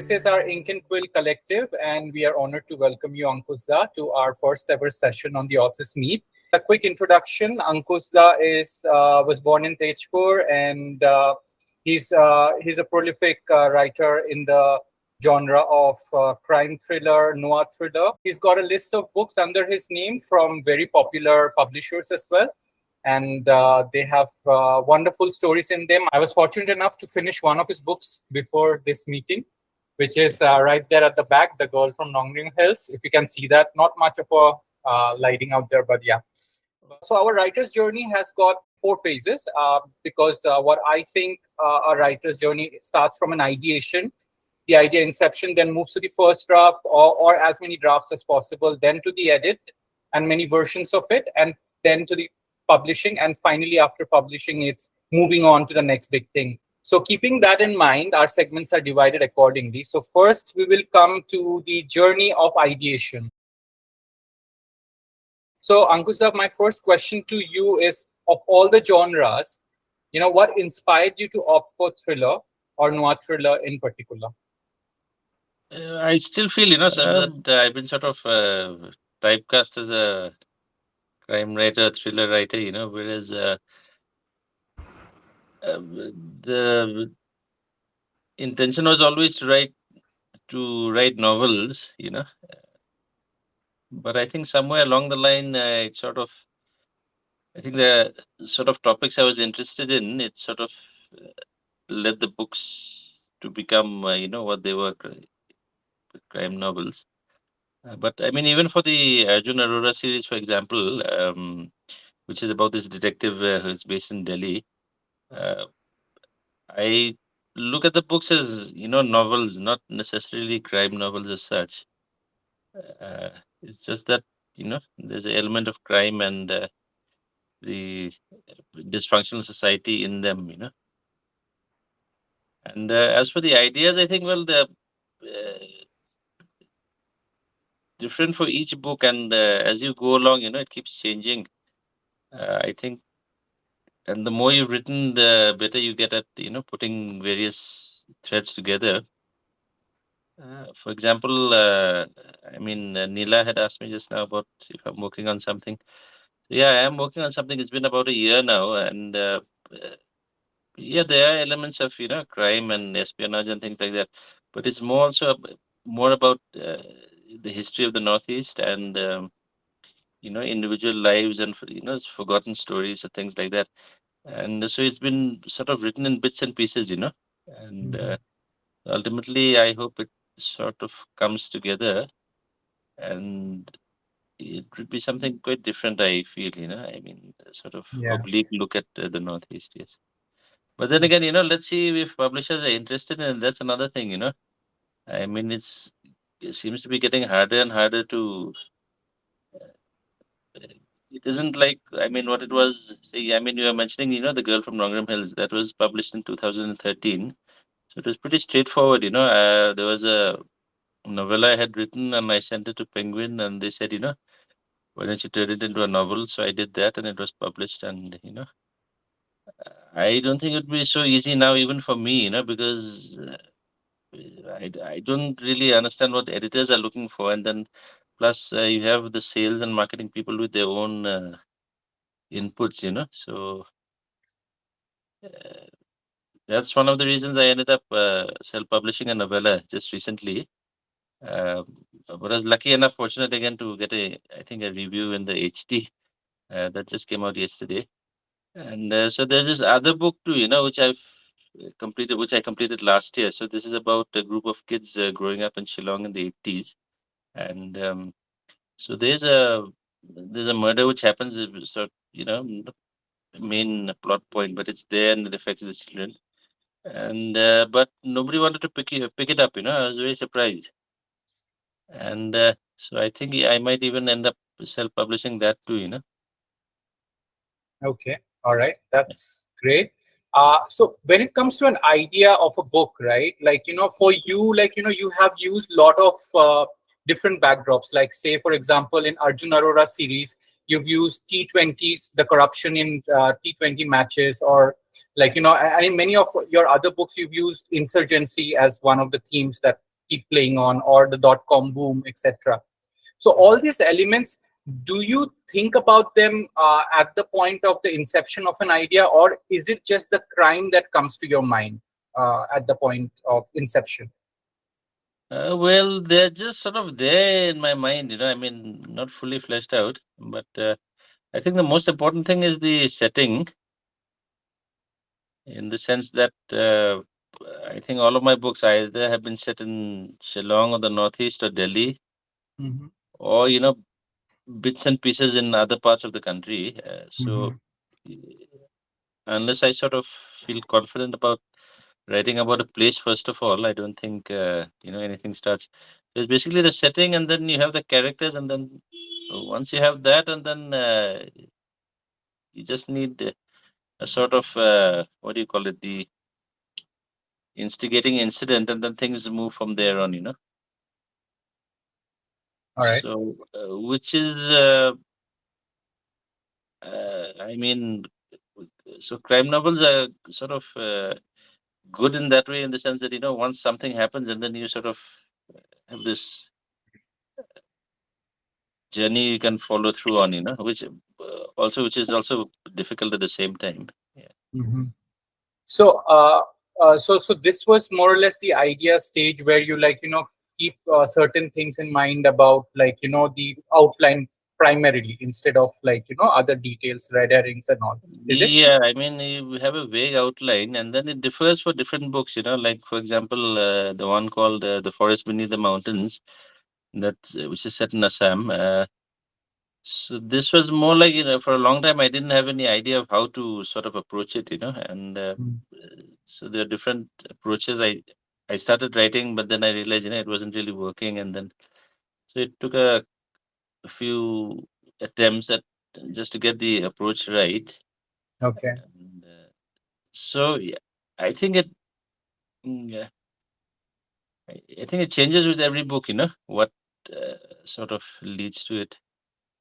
This is our Ink and Quill Collective, and we are honored to welcome you, Ankush Da, to our first ever session on the Authors Meet. A quick introduction: Ankush Da was born in Tejpur, and he's a prolific writer in the genre of crime thriller, noir thriller. He's got a list of books under his name from very popular publishers as well, and they have wonderful stories in them. I was fortunate enough to finish one of his books before this meeting, which is right there at the back, The Girl from Nongring Hills. If you can see that, not much of a lighting out there, but yeah. So our writer's journey has got 4 phases because what I think a writer's journey starts from an ideation, the idea inception, then moves to the first draft or as many drafts as possible, then to the edit and many versions of it, and then to the publishing, and finally after publishing it's moving on to the next big thing. So keeping that in mind, our segments are divided accordingly. So first we will come to the journey of ideation. So Ankush, my first question to you is, of all the genres, what inspired you to opt for thriller or noir thriller in particular? I still feel, sir, that I've been sort of typecast as a crime writer, thriller writer, whereas the intention was always to write novels, but I think somewhere along the line, I think the sort of topics I was interested in, it sort of led the books to become, what they were, crime novels. But I mean, even for the Arjun Arora series, for example, which is about this detective who's based in Delhi, I look at the books as, novels, not necessarily crime novels as such. It's just that, there's an element of crime and the dysfunctional society in them, And as for the ideas, I think, well, they're different for each book, and as you go along, it keeps changing. I think, and the more you've written, the better you get at, putting various threads together. For example, I mean, Neela had asked me just now about if I'm working on something. Yeah, I am working on something. It's been about a year now, and yeah, there are elements of crime and espionage and things like that, but it's more about the history of the Northeast and individual lives and forgotten stories and things like that. And so it's been sort of written in bits and pieces, and ultimately I hope it sort of comes together, and it would be something quite different, I feel, I mean, sort of oblique look at the Northeast, yes. But then again, let's see if publishers are interested, and that's another thing, I mean, it seems to be getting harder and harder to. It isn't like, I mean, what it was. Say, I mean, you were mentioning, The Girl from Nongrim Hills, that was published in 2013. So it was pretty straightforward, There was a novella I had written, and I sent it to Penguin, and they said, why don't you turn it into a novel? So I did that, and it was published, and I don't think it would be so easy now, even for me, because I don't really understand what editors are looking for, and then plus you have the sales and marketing people with their own inputs, So that's one of the reasons I ended up self-publishing a novella just recently. But I was lucky enough, fortunate again, to get I think a review in the HT that just came out yesterday. And so there's this other book too, which which I completed last year. So this is about a group of kids growing up in Shillong in the 80s, and so there's a murder which happens. So not the main plot point, but it's there and it affects the children. And but nobody wanted to pick it up. I was very surprised, and so I think I might even end up self-publishing that too. Okay. All right. That's great. So when it comes to an idea of a book, right? Like, for you, like, you have used a lot of different backdrops. Like, say, for example, in Arjun Arora series, you've used T20s, the corruption in T20 matches, or like, and in many of your other books, you've used insurgency as one of the themes that keep playing on, or the dot-com boom, etc. So all these elements, do you think about them at the point of the inception of an idea, or is it just the crime that comes to your mind at the point of inception? Well, they're just sort of there in my mind, I mean, not fully fleshed out, but I think the most important thing is the setting, in the sense that I think all of my books either have been set in Shillong or the Northeast or Delhi, Hmm. or bits and pieces in other parts of the country. So Hmm. uh, unless I sort of feel confident about writing about a place, first of all, I don't think anything starts. It's basically the setting, and then you have the characters, and then once you have that, and then you just need a sort of what do you call it, the instigating incident, and then things move from there on. All right. So which is I mean, so crime novels are sort of good in that way, in the sense that once something happens, and then you sort of have this journey you can follow through on, which is also difficult at the same time. Yeah. Hmm. So, so this was more or less the idea stage where you keep certain things in mind about the outline primarily instead of other details, red herrings and all. Is it? Yeah, I mean, you have a vague outline, and then it differs for different books. Like for example, the one called "The Forest Beneath the Mountains," which is set in Assam. So this was more like, for a long time I didn't have any idea of how to sort of approach it, and Mm. so there are different approaches. I started writing, but then I realized it wasn't really working, and then so it took a few attempts at just to get the approach right. Okay. And so yeah, I think it yeah, I think it changes with every book, what sort of leads to it.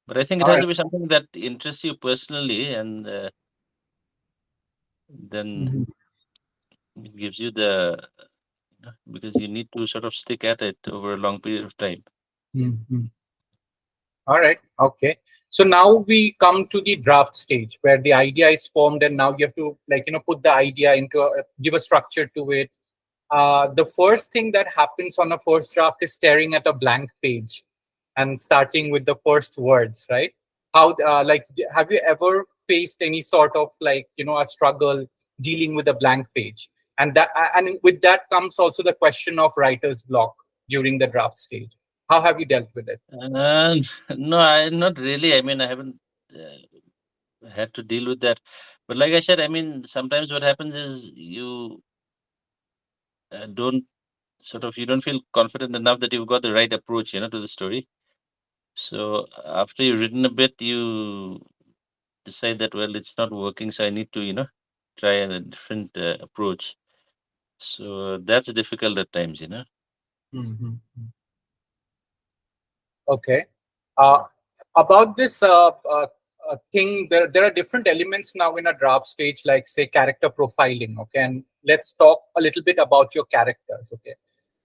But I think it All has right. to be something that interests you personally, and then Mhm. it gives you the because you need to sort of stick at it over a long period of time. Mhm. All right. Okay. So now we come to the draft stage where the idea is formed, and now you have to put the idea into give a structure to it. The first thing that happens on a first draft is staring at a blank page and starting with the first words, right? How have you ever faced any sort of a struggle dealing with a blank page? And with that comes also the question of writer's block during the draft stage. How have you dealt with it? Uh, no, I not really. I mean, I haven't had to deal with that. But like I said, I mean, sometimes what happens is don't you don't feel confident enough that you've got the right approach, to the story. So after you've written a bit, you decide that, well, it's not working, so I need to, try a different approach. So that's difficult at times. Mhm. Okay. Uh, about this thing, there are different elements now in a draft stage, like say character profiling. Okay, and let's talk a little bit about your characters. Okay,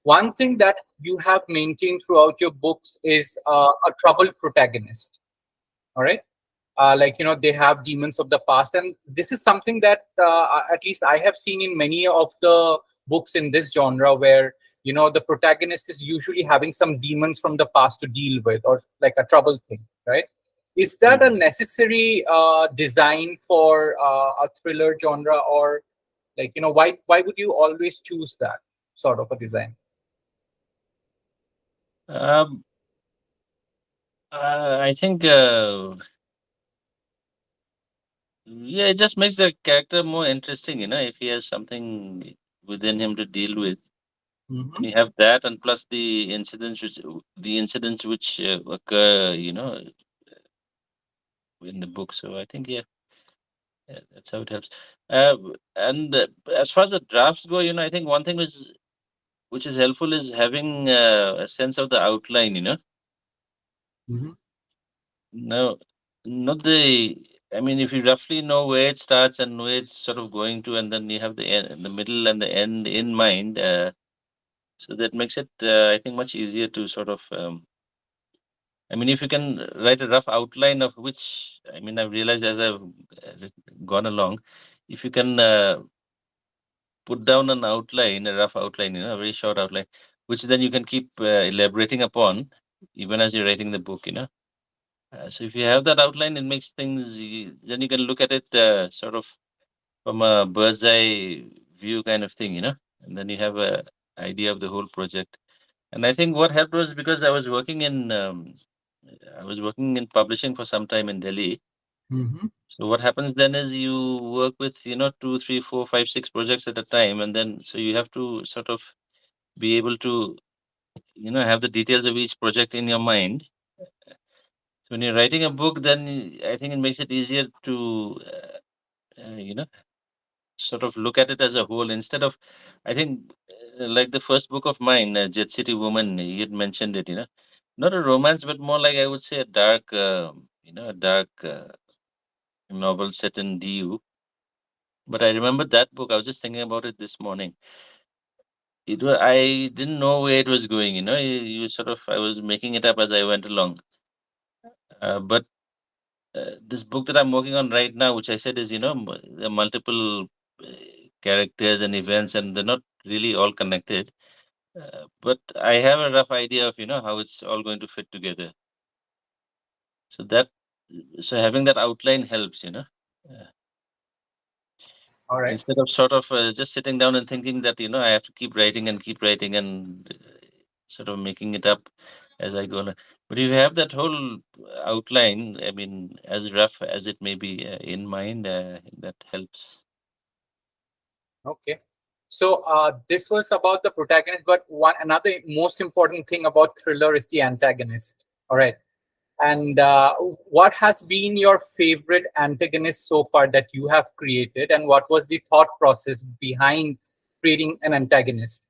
one thing that you have maintained throughout your books is a troubled protagonist. All right, they have demons of the past, and this is something that at least I have seen in many of the books in this genre, where the protagonist is usually having some demons from the past to deal with, or like a trouble thing, right? Is that a Mhm. necessary design for a thriller genre, or why would you always choose that sort of a design? Um, I think, yeah, it just makes the character more interesting, if he has something within him to deal with. And Hmm. you have that, and plus the incidents which occur, in the book. So I think, yeah, yeah, that's how it helps. And as far as the drafts go, I think one thing which is helpful is having a sense of the outline. Hmm. No, not the. I mean, if you roughly know where it starts and where it's sort of going to, and then you have the middle and the end in mind. So that makes it, I think, much easier to sort of. I mean, if you can write a rough outline of which, I mean, I've realized as I've gone along, if you can put down an outline, a rough outline, a very short outline, which then you can keep elaborating upon even as you're writing the book. So if you have that outline, it makes things, then you can look at it sort of from a bird's eye view kind of thing, and then you have a idea of the whole project. And I think what helped was because I was working in publishing for some time in Delhi. Mm-hmm. So what happens then is you work with, two, three, four, five, six projects at a time, and then so you have to sort of be able to, have the details of each project in your mind. So when you're writing a book, then I think it makes it easier to, sort of look at it as a whole instead of, I think, like the first book of mine, Jet City Woman, you had mentioned it, not a romance, but more like I would say a dark, novel set in DU. But I remember that book. I was just thinking about it this morning. I didn't know where it was going. You sort of, I was making it up as I went along. But this book that I'm working on right now, which I said is, there are multiple uh, characters and events, and they're not really all connected. But I have a rough idea of, how it's all going to fit together. So so having that outline helps, uh, All right. instead of sort of just sitting down and thinking that, I have to keep writing and sort of making it up as I go along. But if you have that whole outline, I mean, as rough as it may be in mind, that helps. Okay. So this was about the protagonist, but one another most important thing about thriller is the antagonist. All right. And what has been your favorite antagonist so far that you have created, and what was the thought process behind creating an antagonist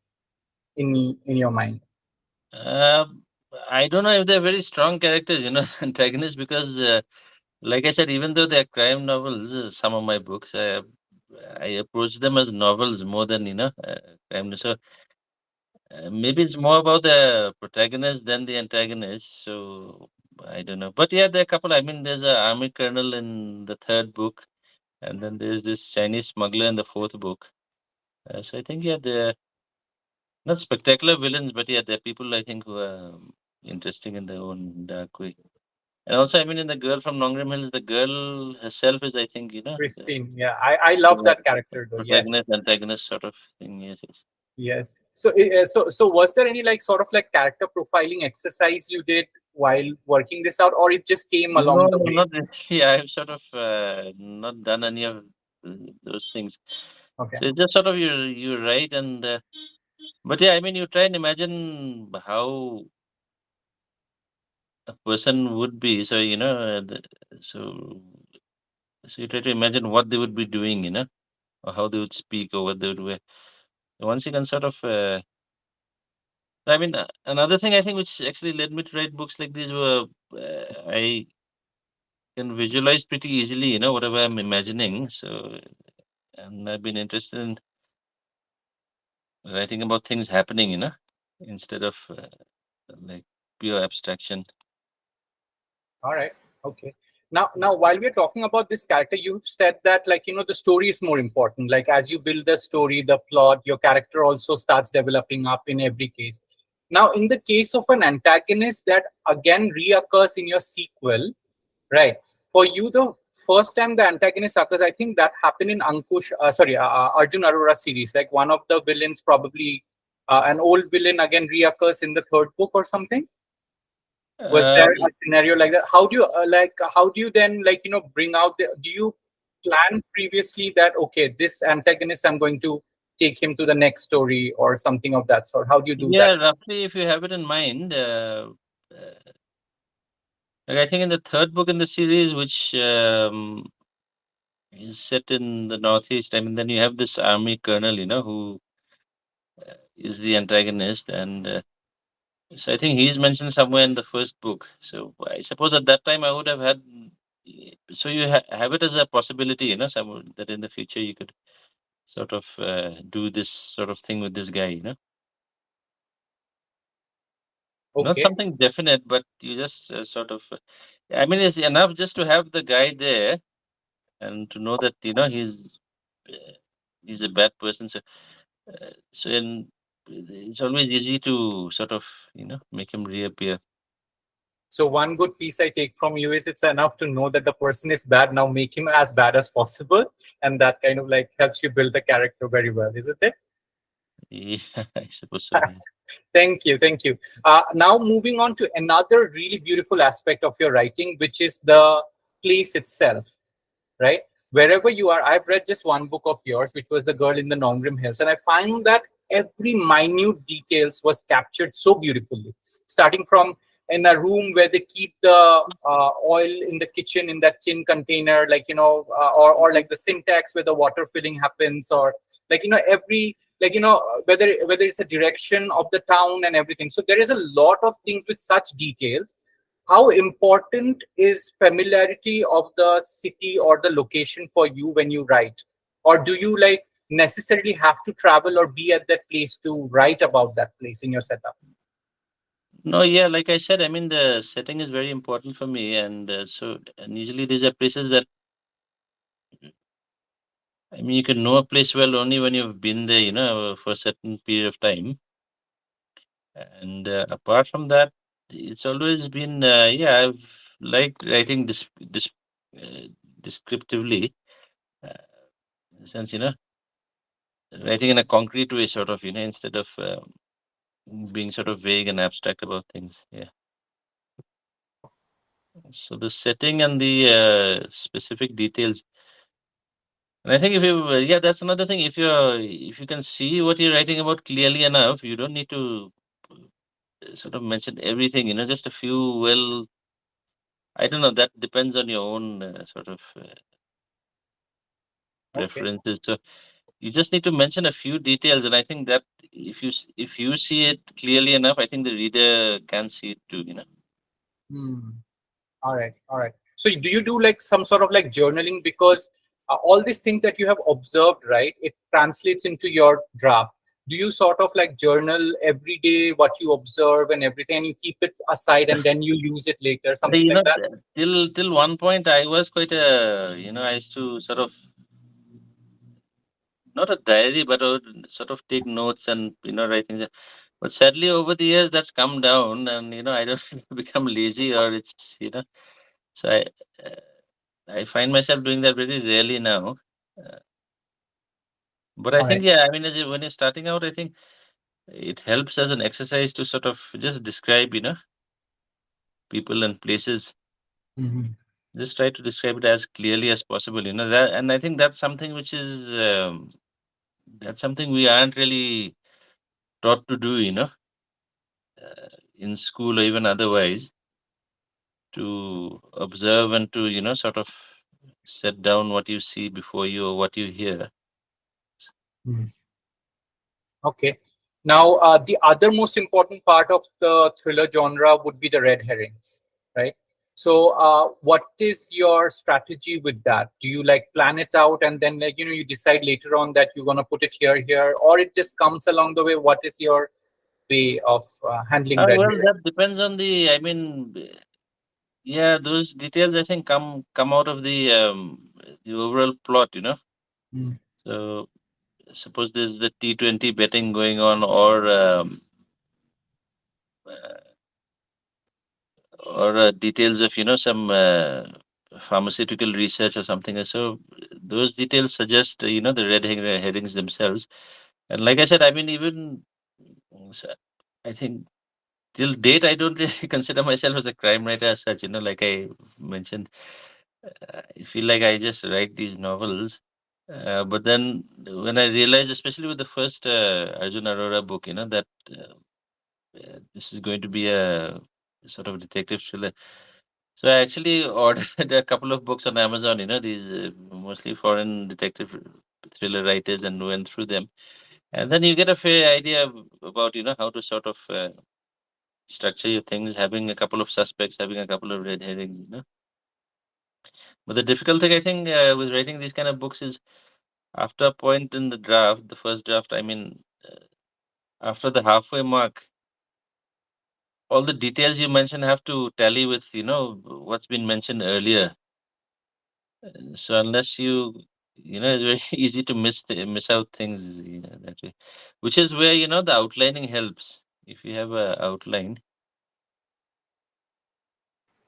in your mind? Uh, I don't know if they're very strong characters, antagonists, because, like I said, even though they're crime novels, some of my books, I approach them as novels more than, crime. So maybe it's more about the protagonist than the antagonist. So I don't know. But yeah, there are a couple. I mean, there's a army colonel in the third book, and then there's this Chinese smuggler in the fourth book. So I think, yeah, they're not spectacular villains, but yeah, they're people I think who are interesting in their own dark way. And also, I mean, in the girl from Nongrim Hills, the girl herself is, I think, Christine, yeah, I love yeah, that character though. protagonist, Yes, antagonist sort of thing. Yes, yes. yes. So, so was there any like sort of like character profiling exercise you did while working this out, or it just came No, along the no, way? not really. I've sort of not done any of those things. Okay. So it's just sort of you write and, but yeah, I mean, you try and imagine how a person would be. So so so you try to imagine what they would be doing, or how they would speak, or what they would wear. Once you can sort of, I mean, another thing I think which actually led me to write books like these were, I can visualize pretty easily, whatever I'm imagining. So, and I've been interested in writing about things happening, instead of like pure abstraction. All right. Okay. Now, while we're talking about this character, you've said that, like, the story is more important. Like, as you build the story, the plot, your character also starts developing up in every case. Now, in the case of an antagonist that again reoccurs in your sequel, right? For you, the first time the antagonist occurs, I think that happened in Arjun Arora series. Like, one of the villains, probably an old villain, again reoccurs in the third book or something. Was Uh, there a scenario like that? How do you how do you then, like, bring out do you plan previously that, okay, this antagonist, I'm going to take him to the next story or something of that sort? How do you do that? yeah, roughly, if you have it in mind, like I think in the third book in the series, which is set in the Northeast, I mean, then you have this army colonel, who is the antagonist, and so I think he's mentioned somewhere in the first book. So I suppose at that time I would have had. So you have it as a possibility, some that in the future you could sort of do this sort of thing with this guy. Not Okay. something definite, but you just sort of. I mean, it's enough just to have the guy there and to know that uh, he's a bad person. So it's always easy to sort of make him reappear. So one good piece I take from you is it's enough to know that the person is bad. Now make him as bad as possible, and that kind of like helps you build the character very well, isn't it? Yeah, I suppose so. Yes. Thank you, thank you. Now moving on to another really beautiful aspect of your writing, which is the place itself, right? Wherever you are, I've read just one book of yours, which was The Girl in the Nongrim Hills, and I find that every minute details was captured so beautifully, starting from in a room where they keep the oil in the kitchen in that tin container, like or like the syntax where the water filling happens, or like every like whether it's a direction of the town and everything. So there is a lot of things with such details. How important is familiarity of the city or the location for you when you write, or do you like necessarily have to travel or be at that place to write about that place in your setup? No, yeah, like I said, I mean the setting is very important for me, and usually these are places that I mean you can know a place well only when you've been there, for a certain period of time. And apart from that, it's always been yeah, I've liked writing uh, descriptively, uh, in the sense writing in a concrete way, sort of, instead of being sort of vague and abstract about things. Yeah. So the setting and the specific details. And I think yeah, that's another thing. If you can see what you're writing about clearly enough, you don't need to sort of mention everything. Just a few. Well, I don't know. That depends on your own sort of Okay. preferences. So you just need to mention a few details, and I think that if you see it clearly enough, I think the reader can see it too. Hmm. All right, all right. So do you do like some sort of like journaling, because all these things that you have observed, right? It translates into your draft. Do you sort of like journal every day what you observe and everything, and you keep it aside and then you use it later, something like that? Till one point, I was quite a I used to sort of not a diary, but I would sort of take notes and write things. But sadly, over the years, that's come down, and I don't become lazy or it's So uh, I find myself doing that very rarely now. Uh, but I All think right. yeah, I mean, when you're starting out, I think it helps as an exercise to sort of just describe people and places. Mhm. Just try to describe it as clearly as possible. That, and I think that's something which is that's something we aren't really taught to do. In school or even otherwise, to observe and to sort of set down what you see before you or what you hear. Mhm. Okay. Now, the other most important part of the thriller genre would be the red herrings, right? So, what is your strategy with that? Do you like plan it out and then, like, you decide later on that you're going to put it here, or it just comes along the way? What is your way of handling red Well, herring? that depends on I mean, yeah, those details I think come out of the overall plot. Mm. So suppose there's the T20 betting going on, or details of some pharmaceutical research or something. So those details suggest the herrings themselves. And like I said, I mean even so I think till date I don't really consider myself as a crime writer as such. Like I mentioned, I feel like I just write these novels. But then when I realized, especially with the first Arjun Arora book, that this is going to be a sort of detective thriller. So I actually ordered a couple of books on Amazon, these mostly foreign detective thriller writers, and went through them. And then you get a fair idea about, how to sort of structure your things, having a couple of suspects, having a couple of red herrings. But the difficult thing, I think, with writing these kind of books is after a point in the draft, the first draft, I mean, after the halfway mark, all the details you mentioned have to tally with what's been mentioned earlier. So unless it's very easy to miss out things, that way. Which is where the outlining helps. If you have a outline.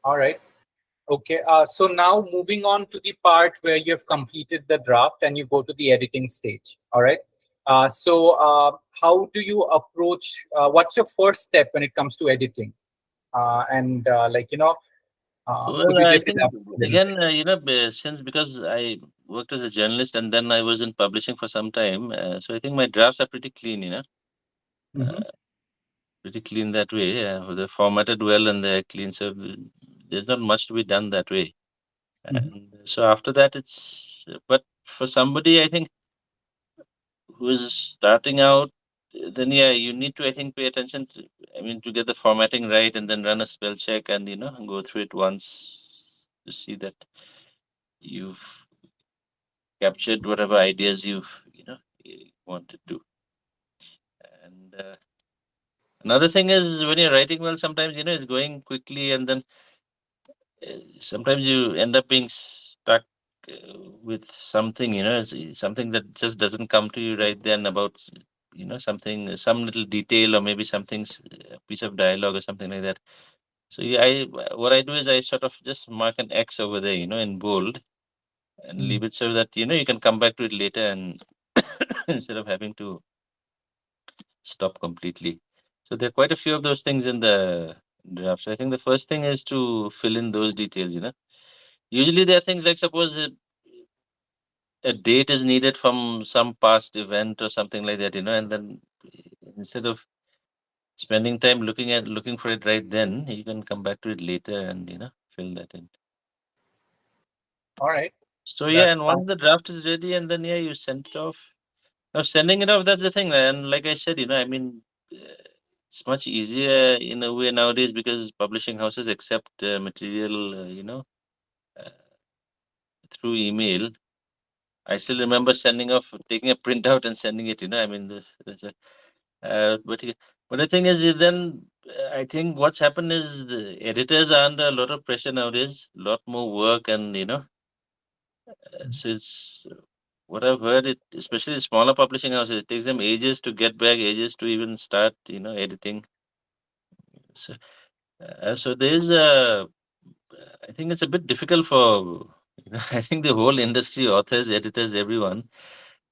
All right. Okay. So now moving on to the part where you have completed the draft and you go to the editing stage. All right. How do you approach? What's your first step when it comes to editing? Could Well, you I just think elaborate a little bit? again, since because I worked as a journalist and then I was in publishing for some time, so I think my drafts are pretty clean, Mm-hmm. pretty clean that way. They're formatted well and they're clean, so there's not much to be done that way. Mm-hmm. And so after that, but for somebody, I think, who is starting out, then yeah, you need to, I think, pay attention to, I mean, to get the formatting right and then run a spell check and, go through it once to see that you've captured whatever ideas wanted to. And another thing is when you're writing well, sometimes, it's going quickly and then sometimes you end up being stuck with something, something that just doesn't come to you right then about, something, some little detail or maybe something's a piece of dialogue or something like that. So yeah, what I do is I sort of just mark an X over there, in bold and leave it so that, you can come back to it later and instead of having to stop completely. So there are quite a few of those things in the draft. So I think the first thing is to fill in those details, Usually there are things like suppose a date is needed from some past event or something like that, and then instead of spending time looking for it right then, you can come back to it later and fill that in. All right. So yeah, That and sounds once the draft is ready, and then yeah, you send it off. Now sending it off, that's the thing, and like I said, I mean, it's much easier in a way nowadays because publishing houses accept material, uh, through email. I still remember sending off, taking a printout and sending it. I mean, there's a but the thing is, then I think what's happened is the editors are under a lot of pressure nowadays, a lot more work, and so it's what I've heard. It especially smaller publishing houses, it takes them ages to get back, ages to even start, editing. So, so there's a. I think it's a bit difficult for. I think the whole industry, authors, editors, everyone.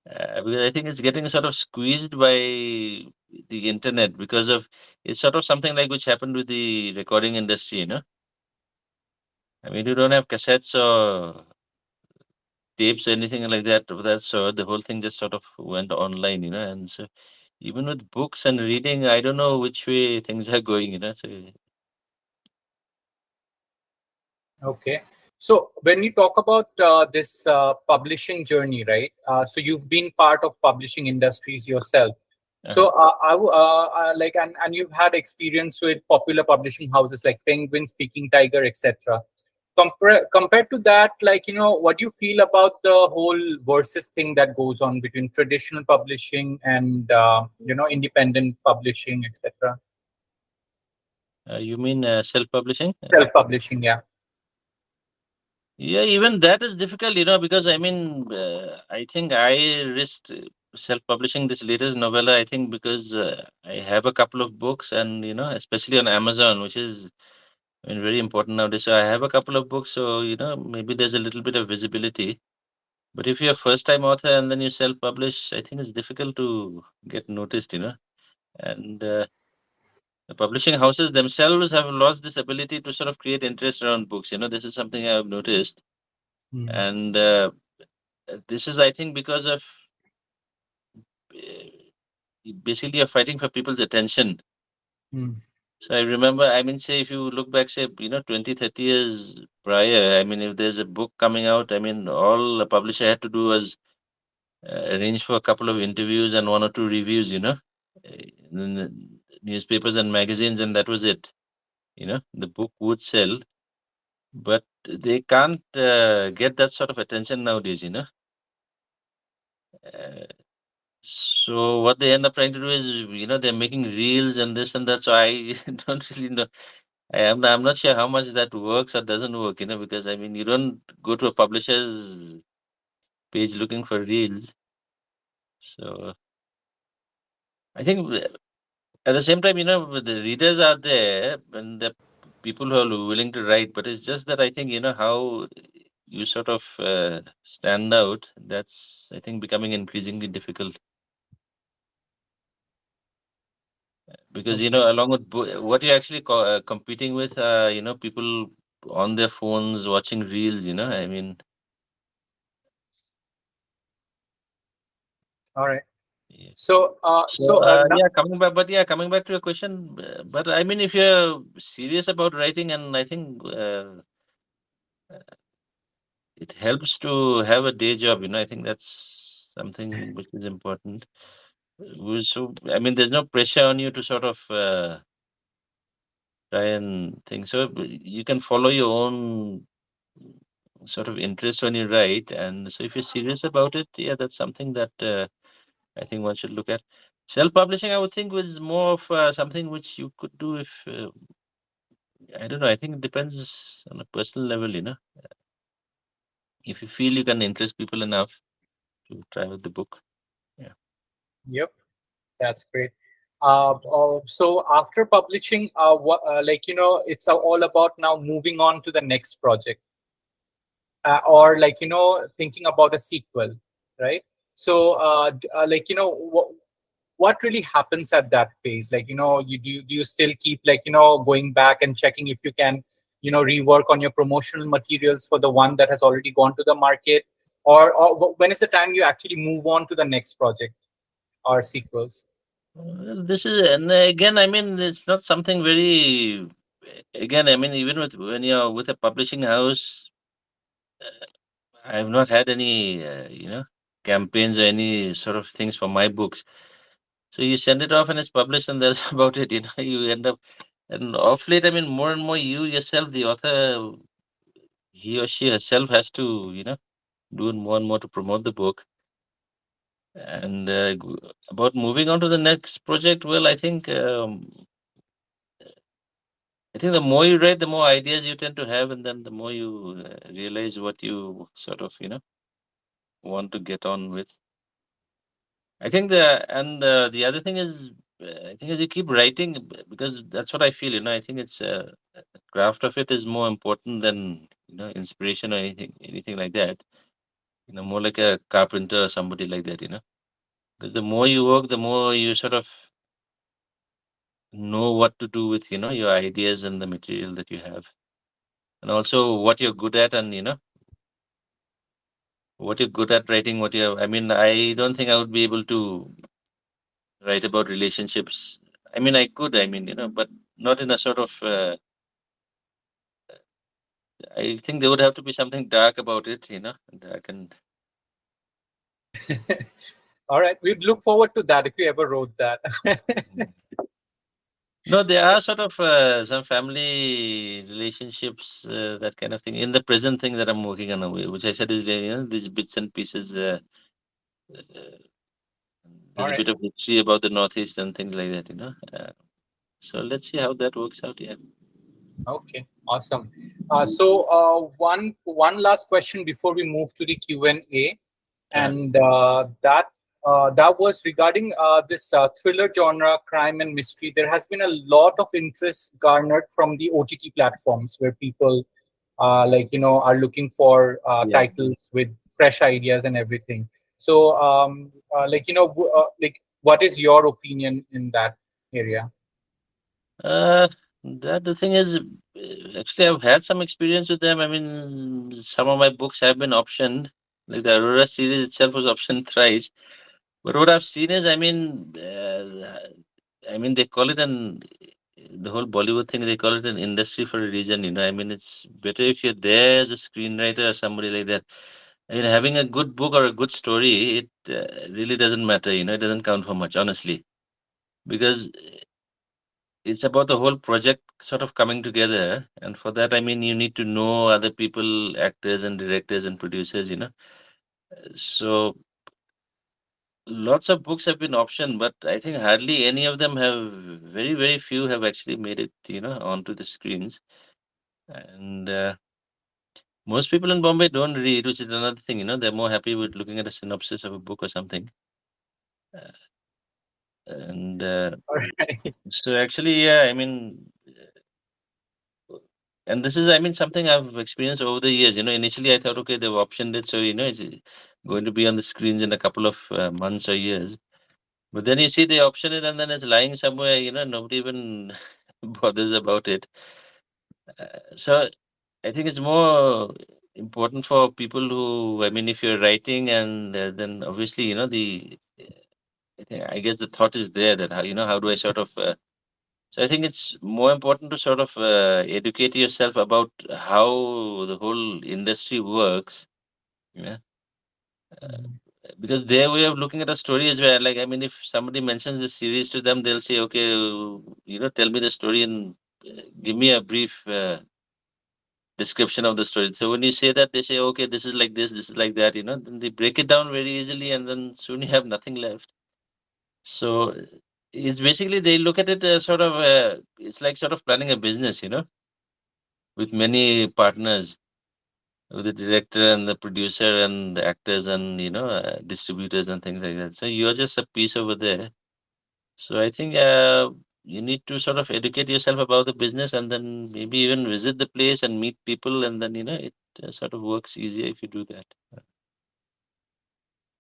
Because I think it's getting sort of squeezed by the internet because of it's sort of something like which happened with the recording industry, I mean, you don't have cassettes or tapes or anything like that of that sort. The whole thing just sort of went online, and so even with books and reading, I don't know which way things are going, So okay. So when you talk about this publishing journey, right? So you've been part of publishing industries yourself. uh-huh. So and you've had experience with popular publishing houses like Penguin, Speaking Tiger, etc. Compared to that, what do you feel about the whole versus thing that goes on between traditional publishing and independent publishing, etc. You mean self-publishing? Self-publishing, yeah. Yeah, even that is difficult, because I mean, I think I risked self-publishing this latest novella, I think, because I have a couple of books and, especially on Amazon, which is, I mean, very important nowadays. So I have a couple of books, so, maybe there's a little bit of visibility. But if you're a first-time author and then you self-publish, I think it's difficult to get noticed, And the publishing houses themselves have lost this ability to sort of create interest around books. This is something I've noticed. Hmm. And this is, I think, because of basically you're fighting for people's attention. Hmm. So I remember, I mean, say if you look back, say, 20, 30 years prior, I mean, if there's a book coming out, I mean, all a publisher had to do was arrange for a couple of interviews and one or two reviews, in the newspapers and magazines, and that was it. The book would sell, but they can't get that sort of attention nowadays, Uh, So what they end up trying to do is, they're making reels and this and that. So I don't really know. I'm not sure how much that works or doesn't work, because I mean, you don't go to a publisher's page looking for reels. So I think at the same time, the readers are there and the people who are willing to write, but it's just that I think, how you sort of stand out. That's, I think, becoming increasingly difficult because, Okay. along with what you're actually competing with, people on their phones watching reels, I mean, All right. yeah. So, So, yeah, coming back to your question, but I mean, if you're serious about writing, and I think it helps to have a day job, I think that's something which is important. So, I mean, there's no pressure on you to sort of try and think. So, you can follow your own sort of interest when you write. And so, if you're serious about it, yeah, that's something that I think one should look at. Self-publishing, I would think, was more of something which you could do if I don't know. I think it depends on a personal level, if you feel you can interest people enough to try with the book. Yeah. yep, that's great. So after publishing, like it's all about now moving on to the next project, or like thinking about a sequel, right? So like what really happens at that phase? Like do you still keep like going back and checking if you can rework on your promotional materials for the one that has already gone to the market, or when is the time you actually move on to the next project or sequels? Well, this is, and again, I mean, it's not something very, again, I mean, even when you're with a publishing house, I've not had any, campaigns or any sort of things for my books. So you send it off and it's published, and that's about it. You end up, and off late, I mean, more and more you yourself, the author, he or she herself has to, do more and more to promote the book. And about moving on to the next project, well, I think the more you write, the more ideas you tend to have, and then the more you realize what you sort of, want to get on with. I think the other thing is, I think as you keep writing, because that's what I feel, I think it's the craft of it is more important than, inspiration or anything like that. More like a carpenter or somebody like that, because the more you work, the more you sort of know what to do with, your ideas and the material that you have, and also what you're good at, and what you're good at writing, I mean, I don't think I would be able to write about relationships. I mean, I could, I mean, but not in a sort of, I think there would have to be something dark about it, dark and. All right, we'd look forward to that if you ever wrote that. Mm. No, there are sort of some family relationships, that kind of thing. In the present thing that I'm working on, which I said is, these bits and pieces. Uh, All there's a right. bit of history about the Northeast and things like that, so let's see how that works out. Yeah. Okay, awesome. So one last question before we move to the Q&A, Uh, and that was regarding this thriller genre, crime and mystery. There has been a lot of interest garnered from the OTT platforms where people like are looking for yeah. titles with fresh ideas and everything. So like like what is your opinion in that area? Uh, that the thing is, actually, I've had some experience with them. I mean, some of my books have been optioned. Like the Aurora series itself was optioned thrice. But what I've seen is, I mean, they call it the whole Bollywood thing. They call it an industry for a reason. I mean, it's better if you're there as a screenwriter or somebody like that. I mean, having a good book or a good story, it really doesn't matter. It doesn't count for much, honestly, because it's about the whole project sort of coming together. And for that, I mean, you need to know other people, actors and directors and producers. So lots of books have been optioned, but I think hardly any of them have. Very very few have actually made it, onto the screens. And most people in Bombay don't read, which is another thing. They're more happy with looking at a synopsis of a book or something. Uh, and All right. so actually, yeah, I mean, and this is, I mean, something I've experienced over the years. Initially I thought, okay, they've optioned it, so it's going to be on the screens in a couple of months or years. But then you see they option it, and then it's lying somewhere. Nobody even bothers about it. So I think it's more important for people who, I mean, if you're writing, and then obviously, I guess the thought is there that how do I sort of. So I think it's more important to sort of educate yourself about how the whole industry works. Yeah. Mhm. Because their way of looking at a story is where, like, I mean, if somebody mentions the series to them, they'll say, okay, tell me the story and give me a brief description of the story. So when you say that, they say, okay, this is like that, then they break it down very easily, and then soon you have nothing left. So it's basically they look at it as sort of, it's like sort of planning a business, with many partners, with the director and the producer and the actors and distributors and things like that. So you're just a piece over there. So I think you need to sort of educate yourself about the business, and then maybe even visit the place and meet people, and then it sort of works easier if you do that.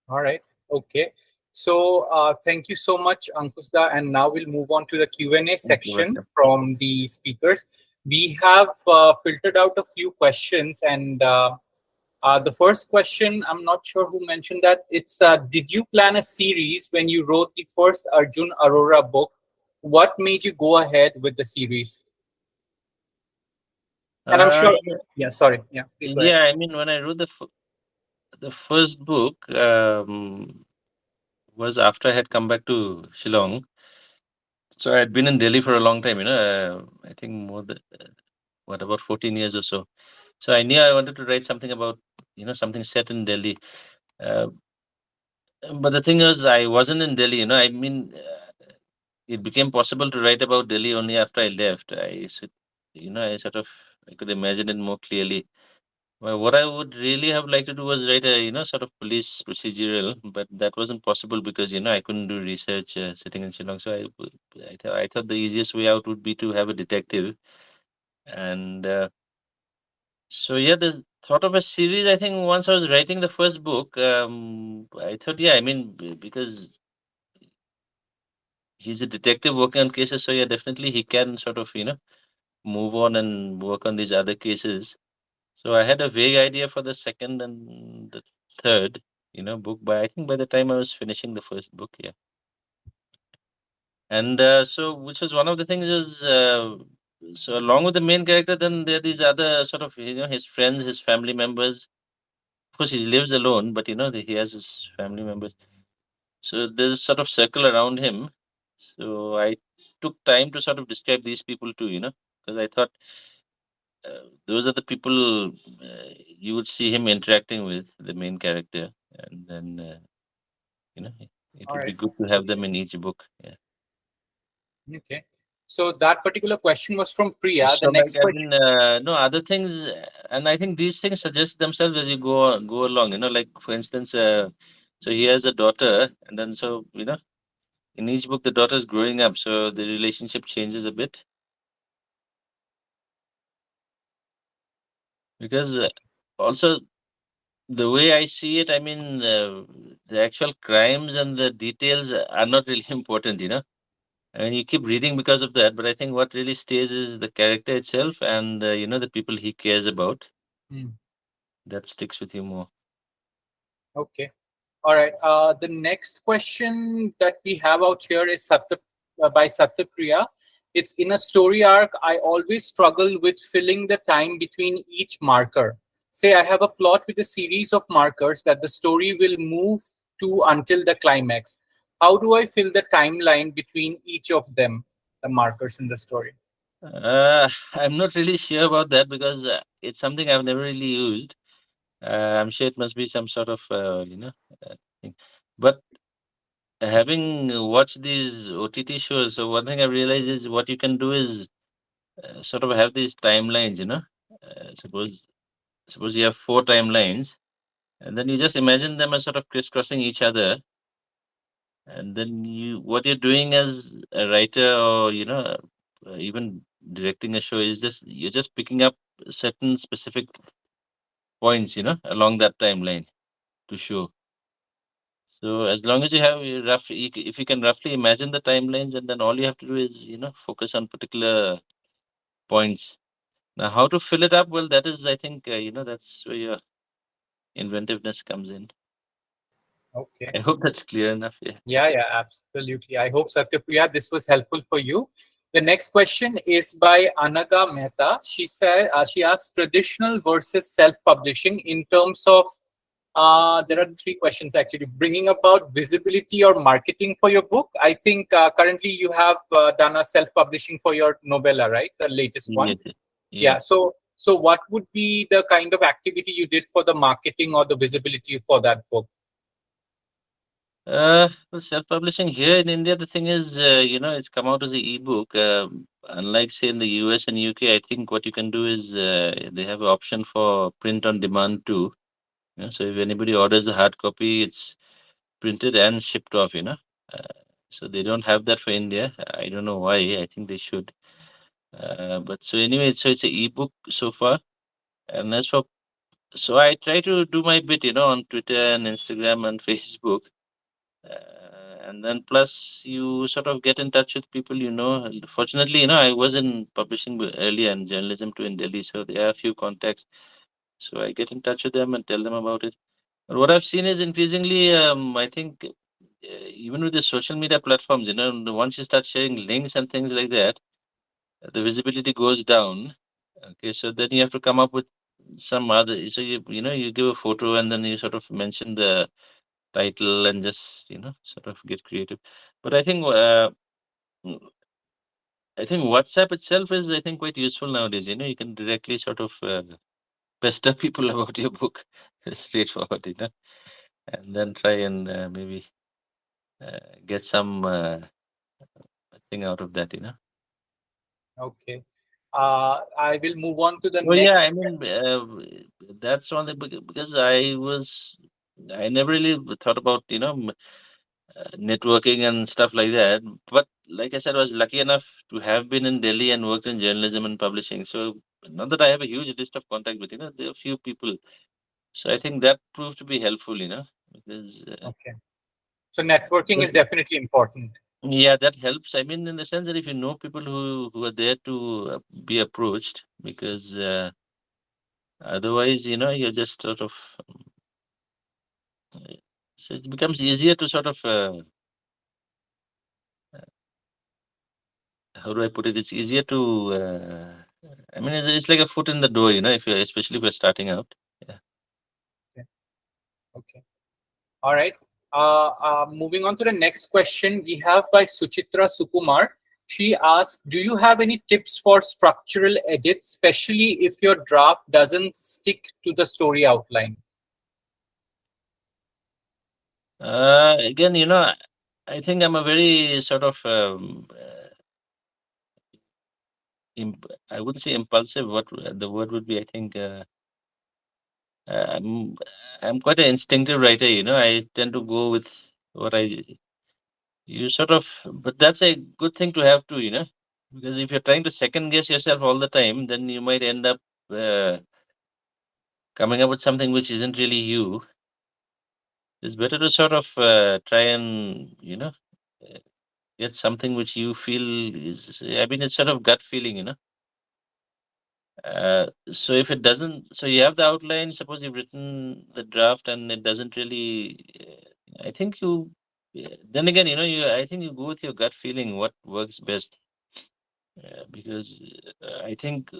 All right. Okay. So thank you so much, Ankushda. And now we'll move on to the Q&A Thank you, section welcome. from the speakers. We have filtered out a few questions, and the first question, I'm not sure who mentioned that. It's did you plan a series when you wrote the first Arjun Arora book? What made you go ahead with the series? And I'm sure, Yeah, yeah, sorry. Yeah, please go ahead. yeah. I mean, when I wrote the first book, was after I had come back to Shillong. So I had been in Delhi for a long time. I think more than what, about 14 years or so. So I knew I wanted to write something about something set in Delhi. Uh, but the thing is, I wasn't in Delhi. I mean, it became possible to write about Delhi only after I left. I sort of I could imagine it more clearly. Well, what I would really have liked to do was write a sort of police procedural, but that wasn't possible because I couldn't do research sitting in Shillong. So I thought the easiest way out would be to have a detective. And so yeah, the thought of a series. I think once I was writing the first book, I thought, yeah, I mean, because he's a detective working on cases, so yeah, definitely he can sort of move on and work on these other cases. So I had a vague idea for the second and the third, book. By I think by the time I was finishing the first book, yeah. And so, which was one of the things is, so along with the main character, then there are these other sort of his friends, his family members. Of course, he lives alone, but he has his family members. So there's a sort of circle around him. So I took time to sort of describe these people too, because I thought those are the people you would see him interacting with, the main character, and then you know it All would be right. good to have them in each book. Yeah. Okay. So that particular question was from Priya. The So like, next I question. mean, no other things, and I think these things suggest themselves as you go along. Like for instance, so he has a daughter, and then so in each book the daughter is growing up, so the relationship changes a bit because also the way I see it, I mean, the actual crimes and the details are not really important. I mean, you keep reading because of that, but I think what really stays is the character itself and the people he cares about. Hmm. That sticks with you more. Okay. All right. The next question that we have out here is by Satyapriya. It's in a story arc. I always struggle with filling the time between each marker. Say I have a plot with a series of markers that the story will move to until the climax. How do I fill the timeline between each of them, the markers in the story? I'm not really sure about that because it's something I've never really used. I'm sure it must be some sort of, thing. But having watched these OTT shows, so one thing I realized is what you can do is sort of have these timelines. Suppose you have four timelines, and then you just imagine them as sort of crisscrossing each other, and then what you're doing as a writer, or even directing a show, is just you're just picking up certain specific points, along that timeline to show. So as long as you have if you can roughly imagine the timelines, and then all you have to do is focus on particular points. Now, how to fill it up? Well, that is, I think, that's where your inventiveness comes in. Okay. I hope that's clear enough. Yeah. Yeah, yeah, absolutely. I hope, Satyapriya, this was helpful for you. The next question is by Anaga Mehta. She asked traditional versus self-publishing in terms of, there are three questions actually. Bringing about visibility or marketing for your book. I think currently you have done a self-publishing for your novella, right? The latest one. Yes, yes. Yeah. Yeah. So what would be the kind of activity you did for the marketing or the visibility for that book? Well, self-publishing here in India, the thing is, it's come out as an ebook. Unlike, say, in the US and UK, I think what you can do is they have an option for print on demand too. So if anybody orders a hard copy, it's printed and shipped off. So they don't have that for India. I don't know why. I think they should. But so anyway, so it's an ebook so far. And so I try to do my bit, on Twitter and Instagram and Facebook. And then plus you sort of get in touch with people. Fortunately, I was in publishing earlier and journalism too in Delhi, so there are a few contacts. So I get in touch with them and tell them about it. But what I've seen is increasingly, I think, even with the social media platforms, once you start sharing links and things like that, the visibility goes down. Okay, so then you have to come up with some other. So you give a photo and then you sort of mention the title and just sort of get creative. But mm, I think WhatsApp itself is, I think, quite useful nowadays. You can directly sort of pester people about your book, straightforward, and then try and maybe get some thing out of that. Okay. I will move on to the Oh yeah, I next. mean, that's one thing, because I never really thought about networking and stuff like that. But like I said, I was lucky enough to have been in Delhi and worked in journalism and publishing. So not that I have a huge list of contact, but there are a few people. So I think that proved to be helpful, because Okay. So networking is definitely important. yeah, that helps. I mean, in the sense that if you know people who are there to be approached, because otherwise, you're just sort of so it becomes easier to sort of how do I put it? It's easier to I mean, it's like a foot in the door, if you're especially if you're starting out. Yeah. Okay. Okay. All right. Moving on to the next question we have by Suchitra Sukumar. She asks, do you have any tips for structural edits, especially if your draft doesn't stick to the story outline? Again, I think I'm a very sort of I wouldn't say impulsive. What the word would be? I think I'm I'm quite an instinctive writer. I tend to go with what you sort of. But that's a good thing to have too. Because if you're trying to second guess yourself all the time, then you might end up coming up with something which isn't really you. It's better to sort of try and uh, get something which you feel is. I mean, it's sort of gut feeling. So if it doesn't, so you have the outline. Suppose you've written the draft and it doesn't really. I think you. Then again, I think you go with your gut feeling what works best. Because I think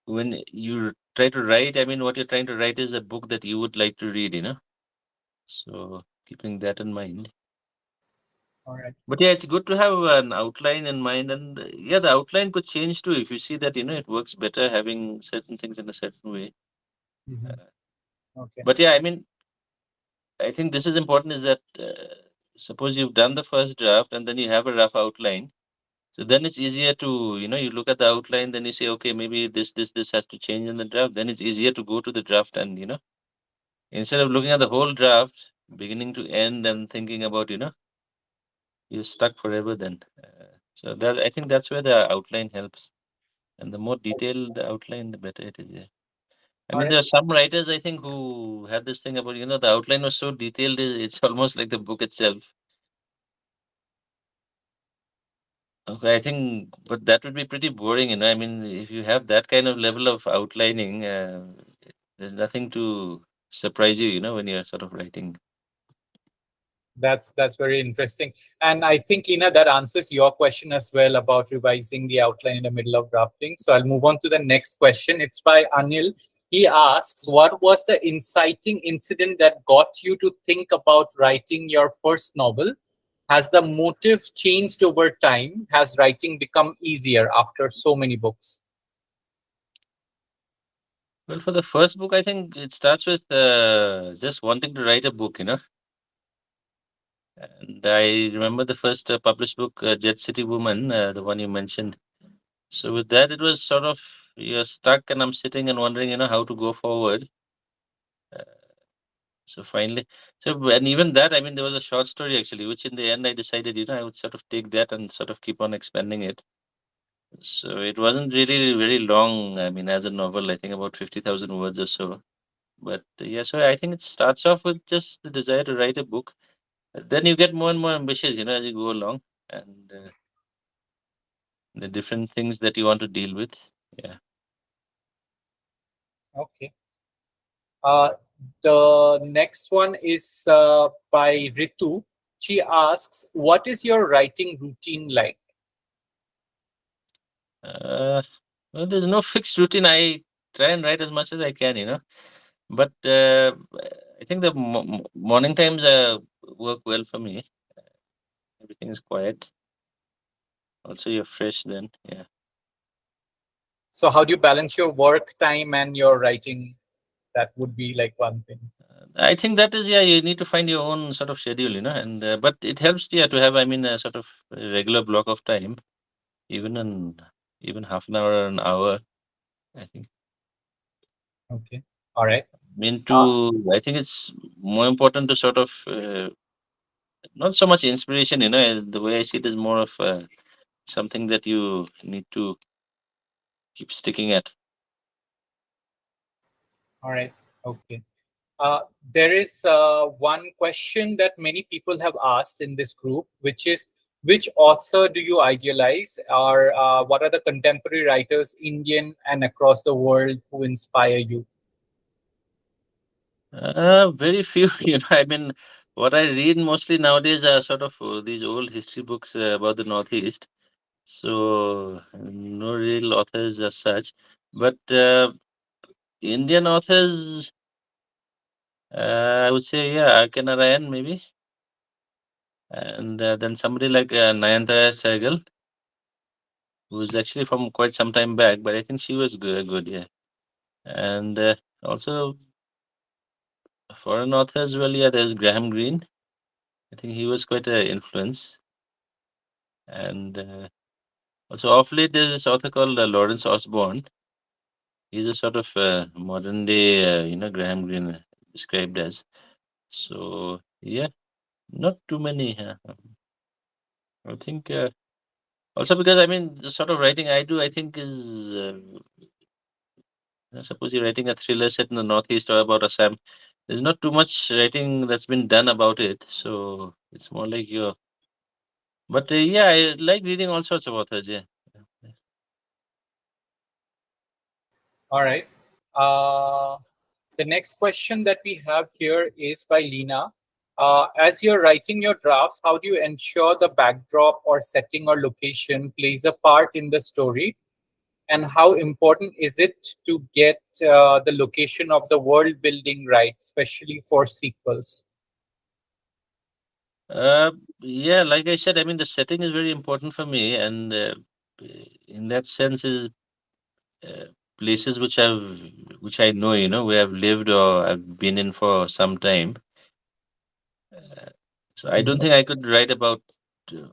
when you try to write, I mean, what you're trying to write is a book that you would like to read. So keeping that in mind. All right. But yeah, it's good to have an outline in mind, and yeah, the outline could change too if you see that it works better having certain things in a certain way. Mhm. Uh, Okay. but yeah, I mean, I think this is important is that suppose you've done the first draft and then you have a rough outline. So then it's easier to, you look at the outline, then you say, okay, maybe this has to change in the draft. Then it's easier to go to the draft and, instead of looking at the whole draft, beginning to end and thinking about, you're stuck forever then. So that I think that's where the outline helps. And the more detailed the outline, the better it is. Yeah. I All mean, right. there are some writers I think who had this thing about, the outline was so detailed, it's almost like the book itself. Okay, I think, but that would be pretty boring, I mean, if you have that kind of level of outlining, there's nothing to surprise you, when you're sort of writing. That's very interesting. And I think, Lina, that answers your question as well about revising the outline in the middle of drafting. So I'll move on to the next question. It's by Anil. He asks, what was the inciting incident that got you to think about writing your first novel? Has the motive changed over time? Has writing become easier after so many books? Well, for the first book, I think it starts with just wanting to write a book, And I remember the first published book, Jet City Woman, the one you mentioned. So with that, it was sort of you're stuck, and I'm sitting and wondering, how to go forward. Uh, so finally, and even that, I mean, there was a short story actually, which in the end I decided, I would sort of take that and sort of keep on expanding it. So it wasn't really very long. I mean, as a novel, I think about 50,000 words or so. But yeah, so I think it starts off with just the desire to write a book. Then you get more and more ambitious, as you go along, and the different things that you want to deal with. Yeah. Okay. Uh, the next one is by Ritu. She asks, what is your writing routine like? Uh, well, there's no fixed routine. I try and write as much as I can, But I think the morning times work well for me. Everything is quiet. Also, you're fresh then. Yeah. So, how do you balance your work time and your writing? That would be like one thing. I think that is, yeah, you need to find your own sort of schedule, and but it helps, yeah, to have, I mean, a sort of a regular block of time, even an even half an hour or an hour. I think. Okay. All right. Uh, I think it's more important to sort of not so much inspiration, the way I see it is more of something that you need to keep sticking at. all right. Okay. Uh, there is one question that many people have asked in this group, which is, which author do you idealize, or what are the contemporary writers, Indian and across the world, who inspire you? Very few, I mean, what I read mostly nowadays are sort of these old history books about the Northeast. So, no real authors as such. But Indian authors, I would say, yeah, R.K. Narayan maybe. And then somebody like Nayantara Sehgal, who's actually from quite some time back, but I think she was good, yeah. And also foreign authors, well, yeah, there's Graham Greene. I think he was quite an influence. And also off late, there's this author called Lawrence Osborne. He's a sort of modern day, Graham Greene described as. So, yeah, not too many. I think also because, I mean, the sort of writing I do, I think is, suppose you're writing a thriller set in the Northeast or about Assam, there's not too much writing that's been done about it. So it's more like you're, but yeah, I like reading all sorts of authors. Yeah. All right. Uh, the next question that we have here is by Lina. As you're writing your drafts, how do you ensure the backdrop or setting or location plays a part in the story? And how important is it to get the location of the world building right, especially for sequels? Yeah, like I said, I mean, the setting is very important for me. And in that sense, is uh, places which I know, where I've lived or I've been in for some time. Uh, So I don't think I could write about. Uh,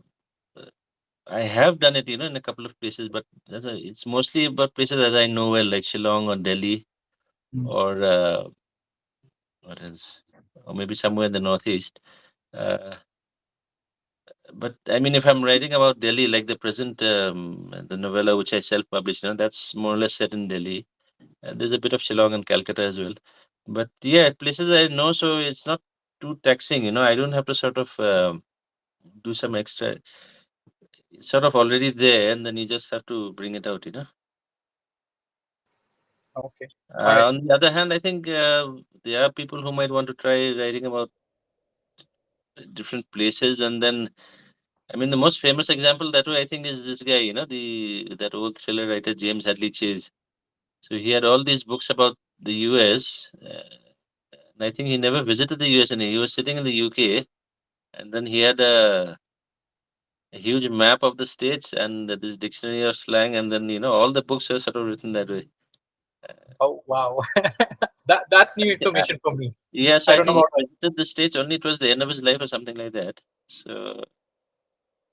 I have done it, in a couple of places, but it's mostly about places that I know well, like Shillong or Delhi Mm. or what else, or maybe somewhere in the northeast. Uh, but I mean, if I'm writing about Delhi, like the present, the novella which I self-published, that's more or less set in Delhi. There's a bit of Shillong and Calcutta as well. But yeah, places I know, so it's not too taxing. I don't have to sort of do some extra. It's sort of already there, and then you just have to bring it out. Okay. All right. On the other hand, I think there are people who might want to try writing about different places, and then I mean the most famous example that way I think is this guy, the that old thriller writer James Hadley Chase. So he had all these books about the U.S. And I think he never visited the U.S. and he was sitting in the U.K. and then he had a huge map of the states and this dictionary of slang, and then all the books are sort of written that way. Oh wow, that's new Yeah, information for me. yeah. So I I don't know think about he visited the states only towards the end of his life or something like that. So,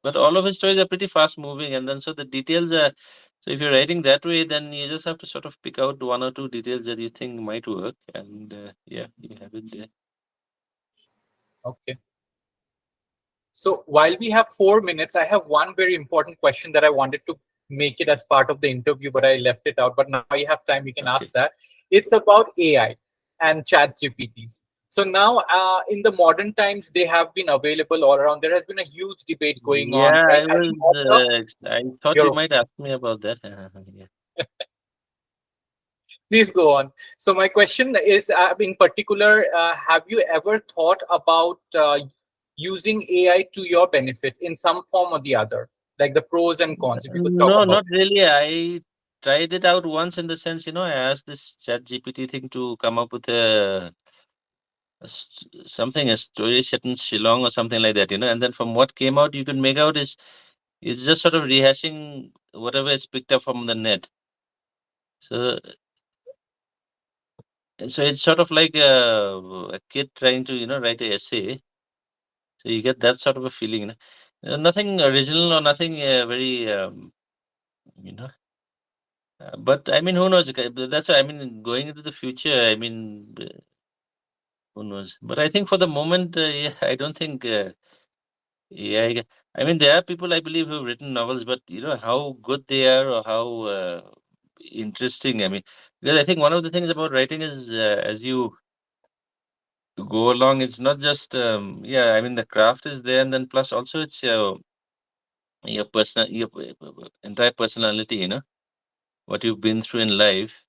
but all of his stories are pretty fast moving, and then so the details are. So if you're writing that way, then you just have to sort of pick out one or two details that you think might work, and yeah, you have it there. Okay. So while we have 4 minutes, I have one very important question that I wanted to make it as part of the interview, but I left it out. But now you have time, we can ask Okay. that. It's about AI and chat GPTs. So now, in the modern times, they have been available all around. There has been a huge debate going on, Yeah, right? I As was. an author, I thought you you're might ask me about that. Yeah. please go on. So my question is, in particular, have you ever thought about using AI to your benefit in some form or the other, like the pros and cons? If you could talk No, about not really. I tried it out once in the sense, I asked this chat GPT thing to come up with something, a story set in Shillong or something like that, and then from what came out, you could make out is it's just sort of rehashing whatever it's picked up from the net. So, so it's sort of like a kid trying to, write an essay. So you get that sort of a feeling, nothing original or nothing very, you know. But I mean, who knows? That's why I mean, going into the future, I mean, who knows? But I think for the moment, yeah, I don't think. Yeah, I mean, there are people I believe who've written novels, but how good they are or how interesting. I mean, because I think one of the things about writing is as you go along, it's not just yeah. I mean, the craft is there, and then plus also it's your personal, your entire personality. What you've been through in life.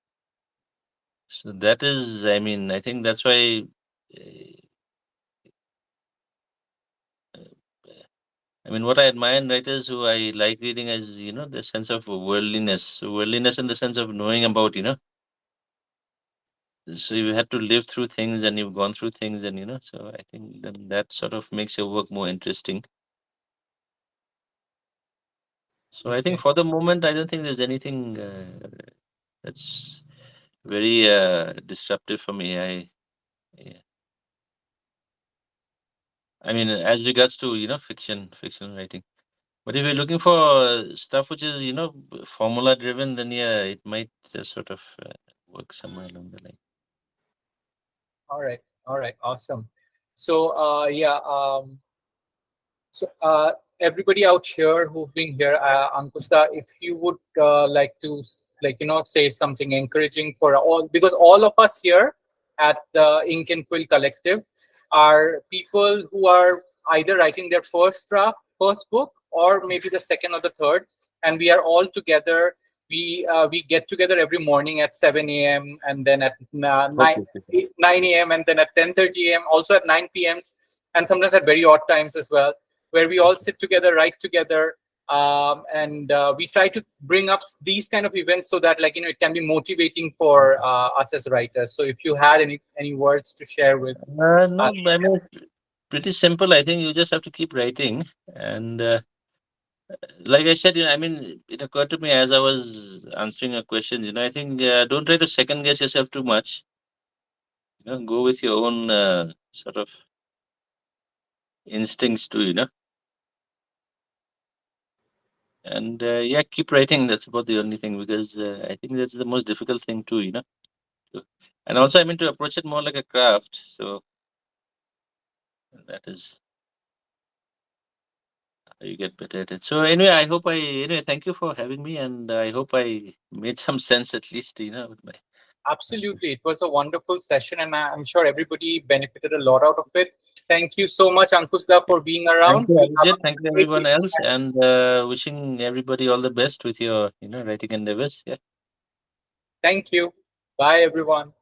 So that is, I mean, I think that's why. I mean, what I admire in writers who I like reading is, the sense of worldliness. So worldliness in the sense of knowing about, so you had to live through things and you've gone through things, and so I think then that sort of makes your work more interesting. So I think okay, for the moment, I don't think there's anything that's very disruptive for me. Yeah. I mean, as regards to, fiction writing. But if you're looking for stuff which is, formula driven, then yeah, it might sort of work somewhere along the line. all right, awesome. So yeah, so, everybody out here who've been here, Ankushda, if you would like to, say something encouraging for all, because all of us here at the Ink and Quill Collective are people who are either writing their first book, or maybe the second or the third, and we are all together. We get together every morning at 7 a.m. and then at 9 Okay. Okay. 9 a.m. and then at 10:30 a.m. Also at 9 p.m. and sometimes at very odd times as well, where we all Okay. sit together, write together, and we try to bring up these kind of events so that, it can be motivating for us as writers. So if you had any words to share with No, us. I mean, it's pretty simple. I think you just have to keep writing. And like I said, I mean, it occurred to me as I was answering a question, I think don't try to second guess yourself too much. Go with your own sort of instincts too, and yeah, keep writing. That's about the only thing, because I think that's the most difficult thing too, to- and also I mean to approach it more like a craft, so that is how you get better at it. So anyway, thank you for having me, and I hope I made some sense, at least, with my Absolutely. It was a wonderful session, and I'm sure everybody benefited a lot out of it. Thank you so much, Ankushda, for being Thank around. you, You have Arijit. Thank you, a great everyone day. else, and wishing everybody all the best with your, writing endeavors. Yeah. Thank you. Bye, everyone.